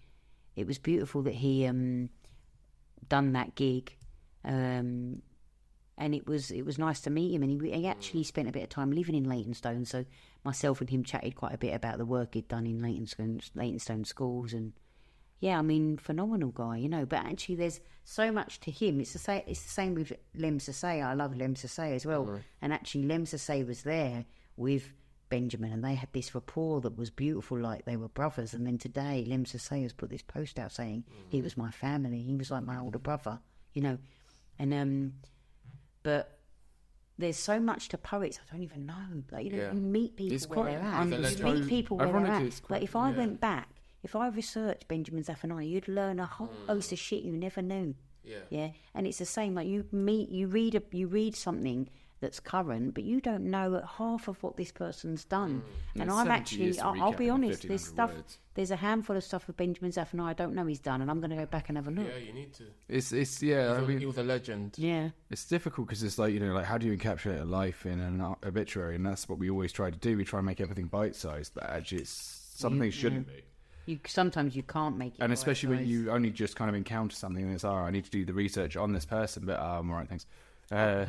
done that gig, and it was nice to meet him, and he actually spent a bit of time living in Leytonstone, so myself and him chatted quite a bit about the work he'd done in Leytonstone schools, and yeah, I mean, phenomenal guy, you know. But actually, there's so much to him. It's the same with Lem Sasay. I love Lem Sasay as well. Right. And actually, Lem Sasay was there with Benjamin, and they had this rapport that was beautiful, like they were brothers. And then today, Lem Sasay has put this post out saying he was my family. He was like my older brother, you know. And but there's so much to poets. I don't even know. Like, you know, you meet people where they're at. You meet people where they're at. Like, if I went back. If I researched Benjamin Zephaniah, you'd learn a whole host of shit you never knew. Yeah. And it's the same. Like, you read something that's current, but you don't know half of what this person's done. And I've actually, I'll be honest, there's stuff. Words. There's a handful of stuff of Benjamin Zephaniah I don't know he's done, and I'm going to go back and have a look. Yeah, you need to. He was a legend. Yeah. It's difficult because it's like, you know, like, how do you encapsulate a life in an obituary? And that's what we always try to do. We try and make everything bite-sized, but actually, it's something shouldn't be. Sometimes you can't make it, and especially when you only just kind of encounter something and it's I need to do the research on this person, but I'm all right, thanks. Yeah,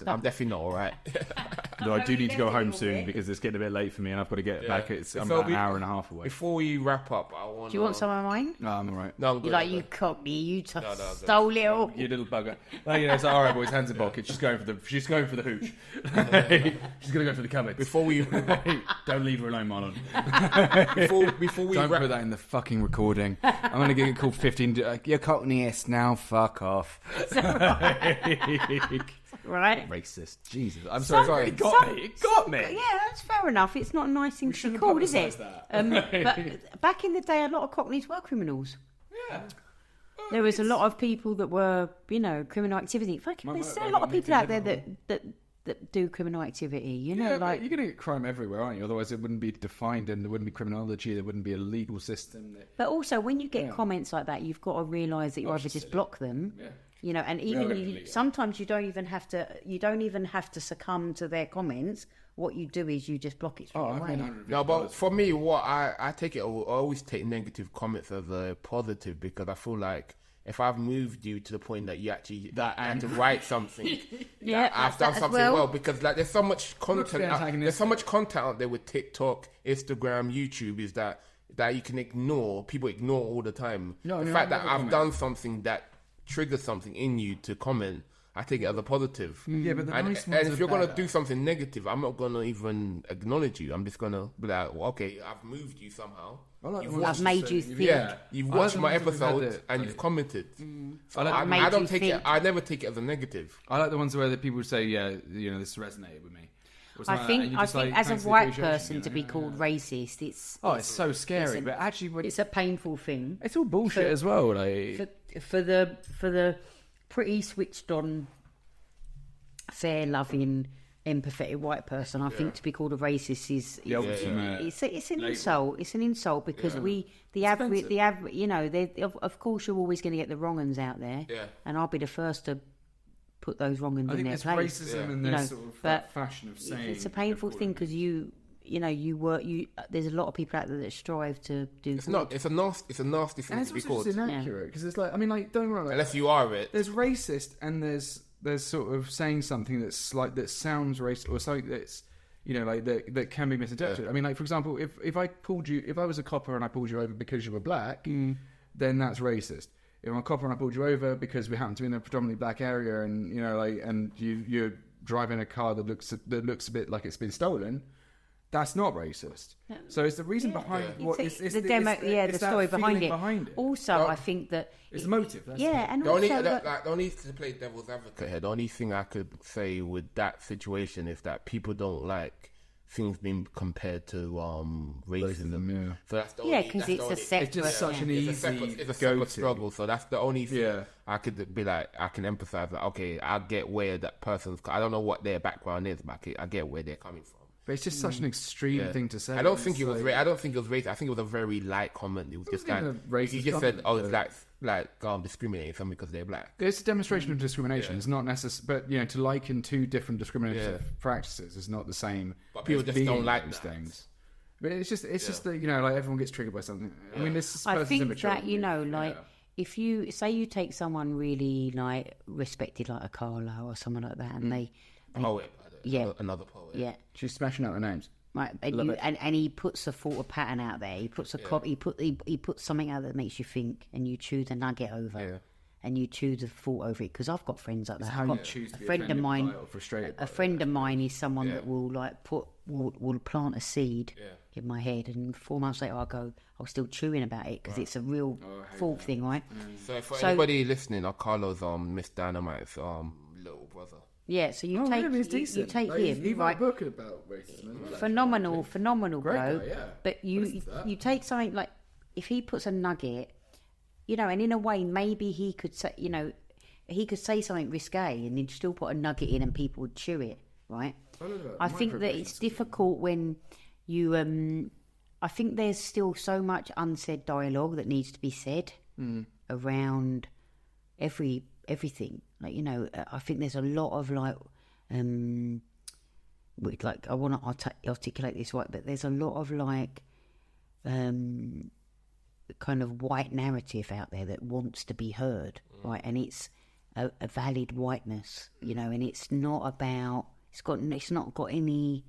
I'm definitely not all right. No, I do need to go home soon because it's getting a bit late for me, and I've got to get back. I'm about an hour and a half away. Before we wrap up, do you want some of mine? No, I'm all right. No, I'm good. You're like, you cockney, you stole it all. You little bugger. Well, you know, it's all right, boys. Hands in pockets. She's going for the hooch. She's gonna go for the cupboard. Before we don't leave her alone, Marlon. before we don't put that in the fucking recording. I'm gonna get it called 15. You're cockneyist now. Fuck off. Right? Racist. Jesus. I'm sorry. It got me. Yeah, that's fair enough. It's not a nice thing to be called, is it? But back in the day, a lot of cockneys were criminals. Yeah. There was a lot of people that were, you know, criminal activity. There's still a lot of people out there that do criminal activity, you know, like... You're going to get crime everywhere, aren't you? Otherwise it wouldn't be defined, and there wouldn't be criminology, there wouldn't be a legal system. But also, when you get comments like that, you've got to realise that you either just block them... Yeah. You know, and even sometimes you don't even have to succumb to their comments. What you do is you just block it straight away. No, but for me, what I take it, I always take negative comments as a positive, because I feel like if I've moved you to the point that you actually had to write something, I've done something well, because like there's so much content. There's so much content out there with TikTok, Instagram, YouTube. Is that you can ignore? People ignore all the time. The fact that I've done something that trigger something in you to comment, I take it as a positive. Yeah, but and if you're gonna do something negative, I'm not gonna even acknowledge you. I'm just gonna be like, well, okay, I've moved you somehow. I've made you think. Yeah, you've watched my episode and you've commented. So I don't take it. I never take it as a negative. I like the ones where the people say, yeah, you know, this resonated with me. I think as a white person to be called racist, it's so scary. But actually, it's a painful thing. It's all bullshit as well. Like for the pretty switched on, fair, loving, empathetic white person, I think to be called a racist is it's an insult. It's an insult because the average, you know, of course you're always going to get the wrong uns out there, and I'll be the first to put those wrong uns in their place. I think it's racism and this sort of fashion of saying it's a painful thing because there's a lot of people out there that strive to do. It's a nasty thing to be called. It's inaccurate because it's like, I mean, like, don't worry. Unless you are it. There's racist and there's sort of saying something that sounds racist or something that's, you know, like that can be misinterpreted. I mean, like, for example, if I was a copper and I pulled you over because you were black, then that's racist. If I'm a copper and I pulled you over because we happen to be in a predominantly black area, and you know, like, and you're driving a car that looks a bit like it's been stolen, that's not racist. No. So it's the reason behind what it's the story behind it. Also, I think that it's the motive. And the only to play devil's advocate here, the only thing I could say with that situation is that people don't like things being compared to racism. Yeah. So that's the Yeah, only, because that's the it's a only, separate. It's just such an it's a easy separate go-to. struggle. So that's the only thing Yeah. I could be like, I can empathize that. Okay, I get where that person's. I don't know what their background is, but I get where they're coming from. But it's just such an extreme thing to say. I don't think it was. like, I don't think it was racist. I think it was a very light comment. It was just like even a racist he just said, comment, "Oh, it's like discriminating someone because they're black." It's a demonstration of discrimination. It's not necessary, but to liken two different discriminative practices is not the same. But people as just being don't like those that. things. But it's just that like everyone gets triggered by something. I mean, this I person's think immature. that if you say you take someone really like respected like a Carla or someone like that, and they Poet, Yeah. another poet. yeah. She's smashing out the names. Right, and he puts a thought of pattern out there. He puts he puts something out that makes you think, and you chew the nugget over, and you chew the thought over it. Because I've got friends like that. How you choose to be offended by it or frustrated by A friend of mine is someone that will like will plant a seed in my head, and 4 months later I'll still chewing about it because it's a real thought thing, right? So for anybody listening, Carlo's Miss Dynamite's little brother. Yeah, so you take Like, him, he wrote right? a book about racism. As well, Phenomenal Great bloke. guy, yeah. But you take something like, if he puts a nugget, and in a way maybe he could say, he could say something risque and he'd still put a nugget in and people would chew it, right? I think that it's difficult when you I think there's still so much unsaid dialogue that needs to be said around everything. Like, I think there's a lot of I want to articulate this right, but there's a lot of kind of white narrative out there that wants to be heard, right? And it's a valid whiteness, and it's not about it's not got any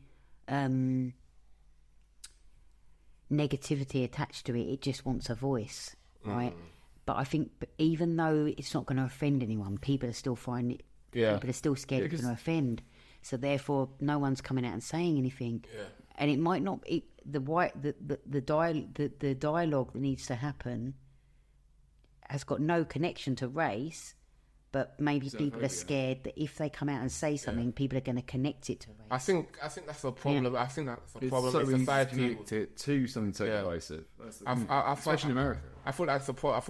negativity attached to it. It just wants a voice, right? But I think even though it's not going to offend anyone, people are still finding it. Yeah. People are still scared it's going to offend. So therefore, no one's coming out and saying anything. Yeah. And it might not. The dialogue that needs to happen has got no connection to race. But maybe people are scared that if they come out and say something, people are going to connect it to race. I think that's a problem. I think that's a It's problem so in easy to society. connect it to something so divisive. Especially in America. I feel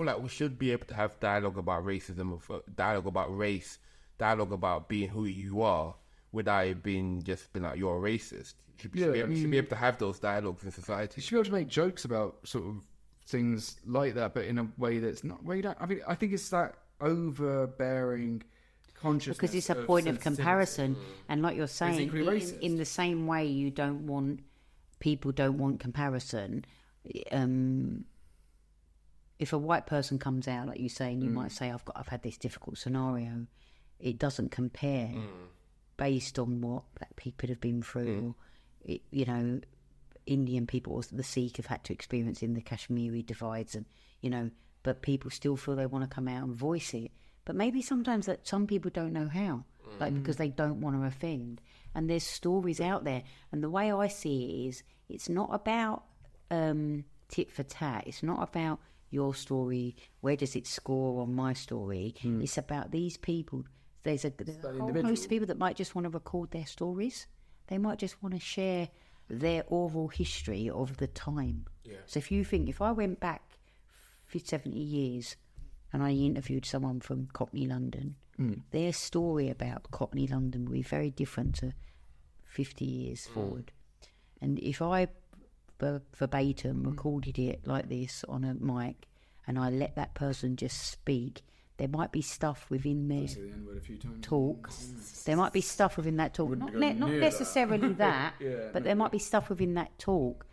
like we should be able to have dialogue about racism, dialogue about race, dialogue about being who you are, without it being like you're a racist. You should be able to have those dialogues in society. You should be able to make jokes about sort of things like that, but in a way that's not. Where you don't. I mean, I think it's that overbearing consciousness because it's a point of comparison, and like you're saying, in the same way people don't want comparison. If a white person comes out, like you say, and you might say, I've had this difficult scenario, it doesn't compare based on what black people have been through. Indian people or the Sikh have had to experience in the Kashmiri divides, and but people still feel they want to come out and voice it. But maybe sometimes that some people don't know how, because they don't want to offend. And there's stories out there. And the way I see it is, it's not about tit for tat. It's not about your story, where does it score on my story. It's about these people. There's a whole host of people that might just want to record their stories. They might just want to share their oral history of the time. Yeah. So if I went back for 70 years and I interviewed someone from Cockney London, their story about Cockney London would be very different to 50 years forward. And if I verbatim recorded it like this on a mic and I let that person just speak, there might be stuff within their talk. There might be stuff within that talk, not necessarily that, but there might be stuff within that talk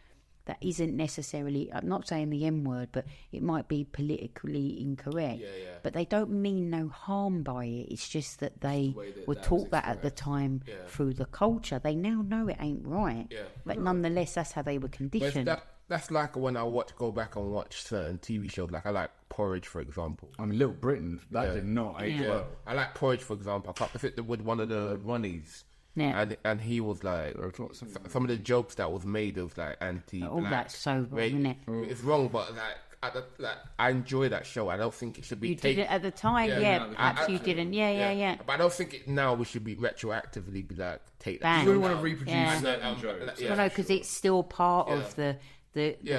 that isn't necessarily, I'm not saying the N word, but it might be politically incorrect. But they don't mean no harm by it. It's just that they were taught that at the time through the culture. They now know it ain't right. But nonetheless, that's how they were conditioned. That's like when I go back and watch certain TV shows. Like I like Porridge, for example. I mean, Little Britain, that did not age well. I like Porridge, for example. I can't fit with one of the Ronnies. Yeah. And he was like, some of the jokes that was made of like anti-black. All that's so wrong, isn't it? It's wrong, but like I enjoy that show. I don't think it should be You did it at the time, perhaps you didn't. Yeah. But I don't think now we should be retroactively be like take that. Bang. We want to reproduce certain jokes. Well, no, because it's still part of the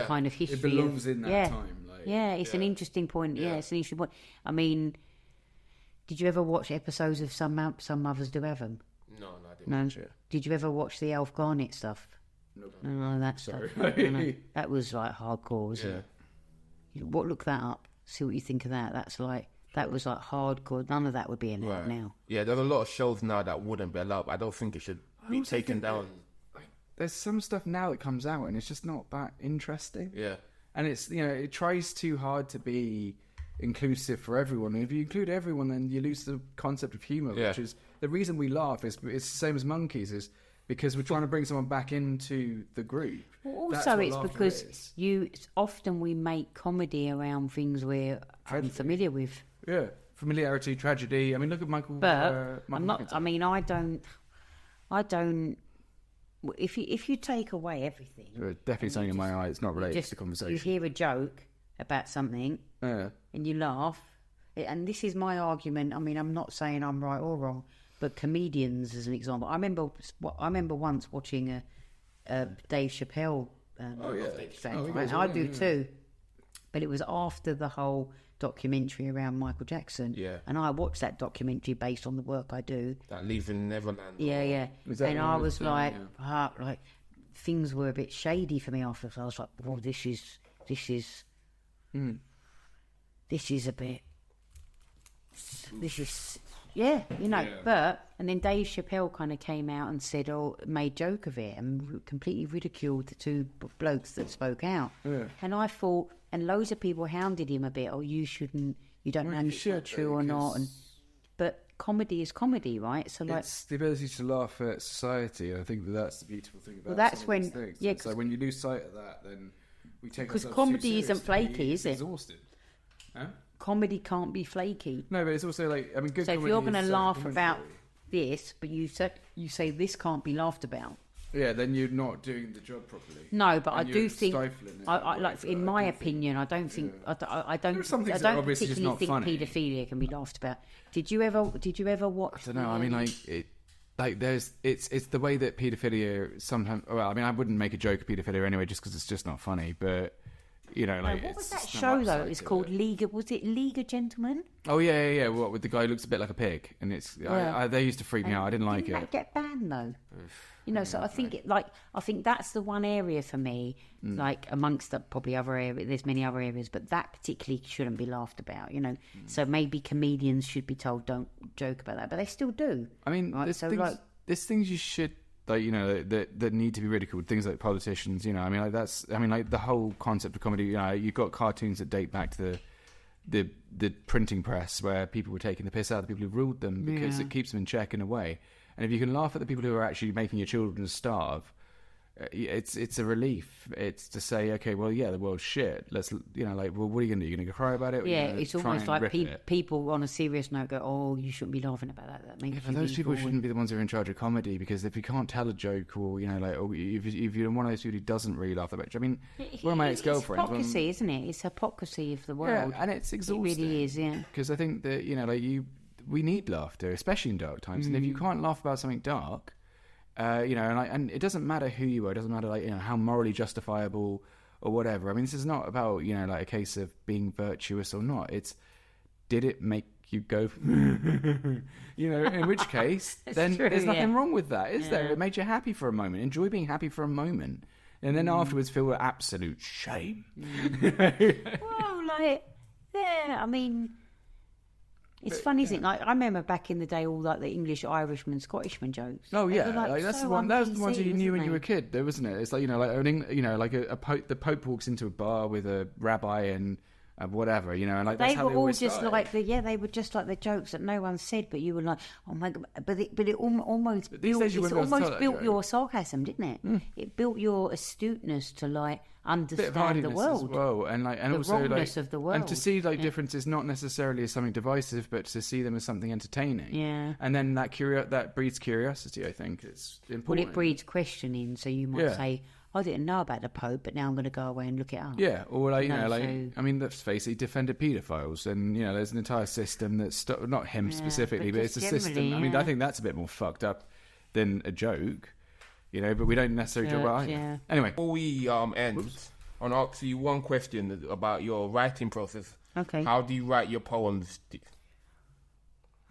kind of history. It belongs in that time. It's an interesting point. Yeah, it's an interesting point. I mean, did you ever watch episodes of Some Mothers Do Heaven? No, I didn't watch it. Did you ever watch the Alf Garnett stuff? No, that stuff. That was like hardcore, wasn't it? Look that up. See what you think of that. That was like hardcore. None of that would be in it now. Yeah, there's a lot of shows now that wouldn't be allowed. I don't think it should be taken down. There's some stuff now that comes out and it's just not that interesting. Yeah. And it's, it tries too hard to be inclusive for everyone. And if you include everyone, then you lose the concept of humour, which is the reason we laugh is it's the same as monkeys, is because we're trying to bring someone back into the group. Well, also, it's because often we make comedy around things we're unfamiliar with. Yeah, familiarity, tragedy. I mean, look at Michael. But I'm not. I mean, I don't. If you take away everything, definitely something in my eye. It's not related to the conversation. You hear a joke about something, and you laugh. And this is my argument. I mean, I'm not saying I'm right or wrong, but comedians, as an example, I remember once watching a Dave Chappelle. I do too. But it was after the whole documentary around Michael Jackson. Yeah. And I watched that documentary based on the work I do. That Leaving Neverland. Yeah. And I was like, things were a bit shady for me after. So I was like, well, this is a bit. This is. But and then Dave Chappelle kind of came out and said, made joke of it and completely ridiculed the two blokes that spoke out. Yeah. And I thought, and loads of people hounded him a bit. You shouldn't. You don't know if it's true or not. But comedy is comedy, right? So it's the ability to laugh at society. I think that's the beautiful thing about. Well, that's when things. So when you lose sight of that, then we take because comedy isn't flaky, is it? Exhausted. Huh? Comedy can't be flaky. No, but it's also good. So if you're going to laugh about this, but you say this can't be laughed about. Yeah, then you're not doing the job properly. No, but I do think, in my opinion, I don't think I don't particularly think paedophilia can be laughed about. Did you ever watch? I don't know. I mean, it's the way that paedophilia sometimes. Well, I mean, I wouldn't make a joke of paedophilia anyway, just because it's just not funny, but. What was that show though? It was called League. Was it League of Gentlemen? Oh yeah. What with the guy who looks a bit like a pig, and it's they used to freak me out. I didn't like it. Didn't that get banned though? So I think I think that's the one area for me, like amongst the probably other areas. There's many other areas, but that particularly shouldn't be laughed about. So maybe comedians should be told don't joke about that, but they still do. I mean, there's things you should. That need to be ridiculed, things like politicians, the whole concept of comedy, you've got cartoons that date back to the printing press where people were taking the piss out of the people who ruled them because it keeps them in check in a way. And if you can laugh at the people who are actually making your children starve, it's a relief. It's to say, okay, well, yeah, the world's shit. Let's, what are you going to do? You're going to cry about it? It's almost like people on a serious note go, "Oh, you shouldn't be laughing about that." That makes those people shouldn't be the ones who are in charge of comedy, because if you can't tell a joke, or if you're one of those people who doesn't really laugh about it, I mean, one of my ex-girlfriends, it's hypocrisy, isn't it? It's hypocrisy of the world. Yeah, and it's exhausting. It really is, yeah. Because I think that we need laughter, especially in dark times, and if you can't laugh about something dark. And it doesn't matter who you are. It doesn't matter, how morally justifiable or whatever. I mean, this is not about, a case of being virtuous or not. It's, did it make you go, in which case, then there's nothing wrong with that, is there? It made you happy for a moment. Enjoy being happy for a moment. And then afterwards feel absolute shame. Well, I mean... It's funny, isn't it? Like, I remember back in the day, all like the English, Irishman, Scottishman jokes. Oh yeah, that's the one. That was the ones you knew when you were a kid, though, wasn't it? It's like the Pope walks into a bar with a rabbi and whatever, and like that's they how were all just started. Like they were just like the jokes that no one said, but you were like, oh my god, but it almost built your sarcasm, didn't it? It built your astuteness to like understand the world as well, and the also wrongness of the world, and to see differences not necessarily as something divisive, but to see them as something entertaining. Yeah, and then that breeds curiosity. I think it's important. Well, it breeds questioning. So you might say, I didn't know about the Pope, but now I'm going to go away and look it up. Yeah, or like, No, like, so- I mean, let's face it, he defended paedophiles, and, there's an entire system that's, not him specifically, but it's just a system. generally, I mean, yeah. I think that's a bit more fucked up than a joke, but we don't necessarily talk about either. Yeah. Anyway, Before we end, I want to ask you one question about your writing process. Okay. How do you write your poems?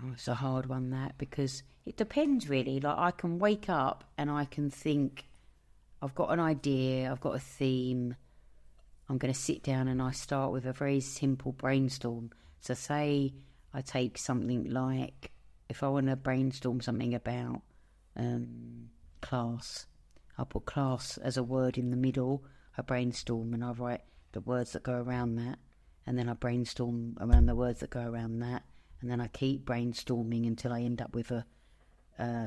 Oh, it's a hard one, that, because it depends really. Like, I can wake up and I can think, I've got an idea, I've got a theme, I'm going to sit down and I start with a very simple brainstorm. So say I take something like, if I want to brainstorm something about class, I'll put class as a word in the middle, I brainstorm and I write the words that go around that, and then I brainstorm around the words that go around that, and then I keep brainstorming until I end up with a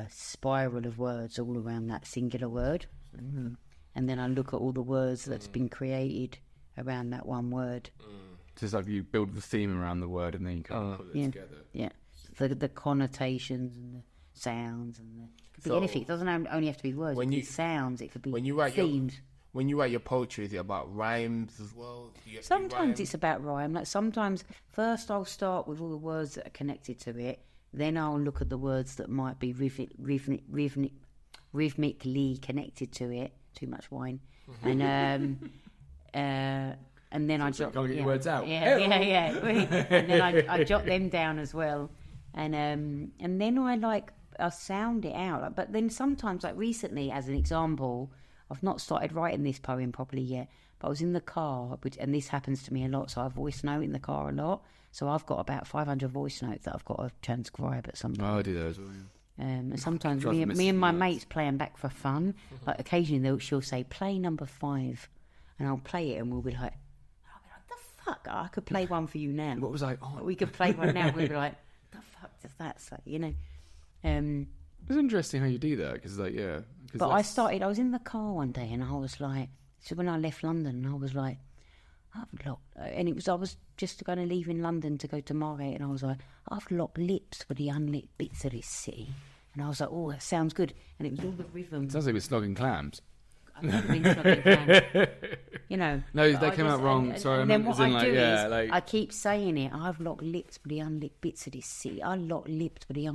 spiral of words all around that singular word. Mm-hmm. And then I look at all the words that's been created around that one word. it's just like you build the theme around the word and then you kind of put it together. Yeah, the connotations and the sounds and anything. It doesn't only have to be words. It could be sounds. It could be themes. When you write your poetry, is it about rhymes as well? Sometimes it's about rhyme. Like, sometimes first I'll start with all the words that are connected to it. Then I'll look at the words that might be rhythmically connected to it. Too much wine. And then I jot. Can't get your words out. Yeah. And then I jot them down as well. And then I'll sound it out. But then sometimes, like recently, as an example, I've not started writing this poem properly yet, but I was in the car, and this happens to me a lot, so I voice note in the car a lot. So I've got about 500 voice notes that I've got to transcribe at some point. Oh, I do those as well, yeah. And sometimes me and my mates play them back for fun. Like, occasionally she'll say, play number 5, and I'll play it, and we'll be like, the fuck? I could play one for you now. What was I on? We could play one now. We'd be like, the fuck does that say? It's interesting how you do that, because But I was in the car one day and I was like, so when I left London, and I was like, I was just going to leave in London to go to Margate, and I was like, I've locked lips with the unlit bits of this city. And I was like, oh, that sounds good. And it was all the rhythm. It sounds like we're snogging clams. I could have been snogging clams. No, that came out wrong. Sorry, and then what I do is, like... I keep saying it, I've locked lips with the unlit bits of this city. I locked lips with the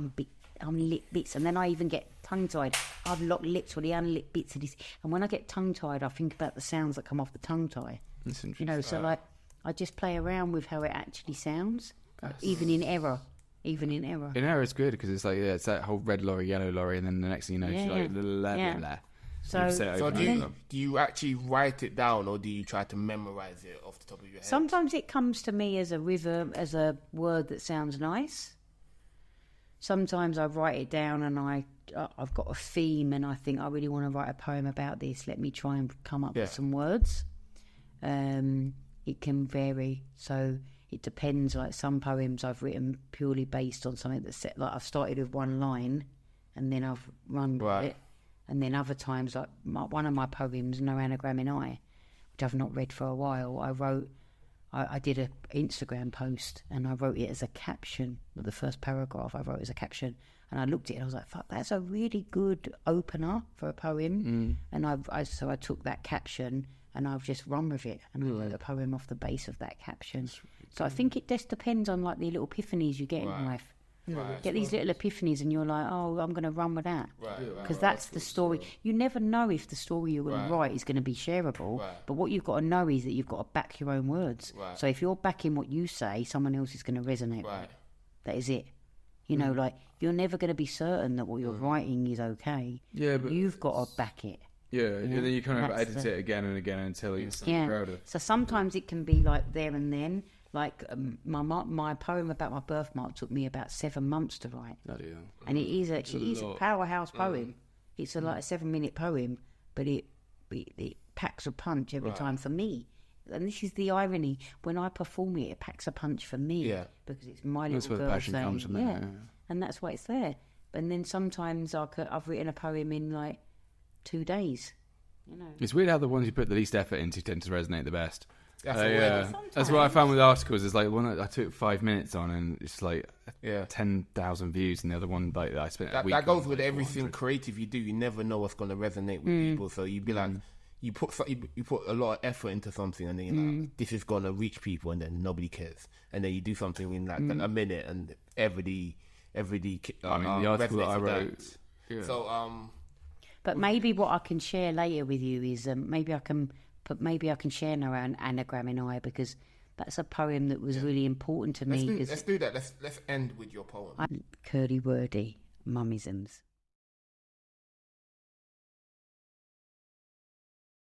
unlit bits, and then I even get tongue-tied. I've locked lips with the unlit bits of this, and when I get tongue-tied, I think about the sounds that come off the tongue-tie. That's interesting. So I just play around with how it actually sounds, even in error. In error is good, because it's like, it's that whole red lorry, yellow lorry, and then the next thing you know, she's like, blah, blah, blah. So do you actually write it down, or do you try to memorize it off the top of your head? Sometimes it comes to me as a rhythm, as a word that sounds nice. Sometimes I write it down and I've got a theme and I think I really want to write a poem about this. Let me try and come up with some words. It can vary. So it depends. Like, some poems I've written purely based on something that's set. Like, I've started with one line and then I've run with it. And then other times, like one of my poems, No Anagram in I, which I've not read for a while, I did an Instagram post and I wrote it as a caption. The first paragraph I wrote as a caption, and I looked at it and I was like, fuck, that's a really good opener for a poem. And so I took that caption and I've just run with it, and I wrote a poem off the base of that caption. So I think it just depends on, like, the little epiphanies you get in life. Get these little epiphanies and you're like, oh, I'm going to run with that, because that's the story. You never know if the story you're going to write is going to be shareable, but what you've got to know is that you've got to back your own words. So if you're backing what you say, someone else is going to resonate with it. That is it. Like, you're never going to be certain that what you're writing is okay. Yeah, but you've got to back it. Yeah, and then you kind of edit it again and again until you're proud of it. So sometimes it can be like there and then. Like, my poem about my birthmark took me about 7 months to write. And it is a powerhouse poem. It's like a 7-minute poem, but it packs a punch every time for me. And this is the irony: when I perform it, it packs a punch for me, because it's my little girl. That's where the passion saying, comes from. Yeah, and that's why it's there. And then sometimes I've written a poem in like 2 days. It's weird how the ones you put the least effort into tend to resonate the best. That's that's what I found with articles. Is like one I took 5 minutes on, and it's like 10,000 views, and the other one, like, I spent a week. That goes with everything creative you do. You never know what's going to resonate with people. So you'd be like, you put a lot of effort into something, and then you're like, this is gonna reach people, and then nobody cares, and then you do something in like a minute, and everybody. I mean, the article that I wrote. Yeah. So But maybe what I can share later with you is maybe I can share now an anagram in I, because that's a poem that was really important to me. Let's do that. Let's end with your poem. Curly Wordy, Mummisms.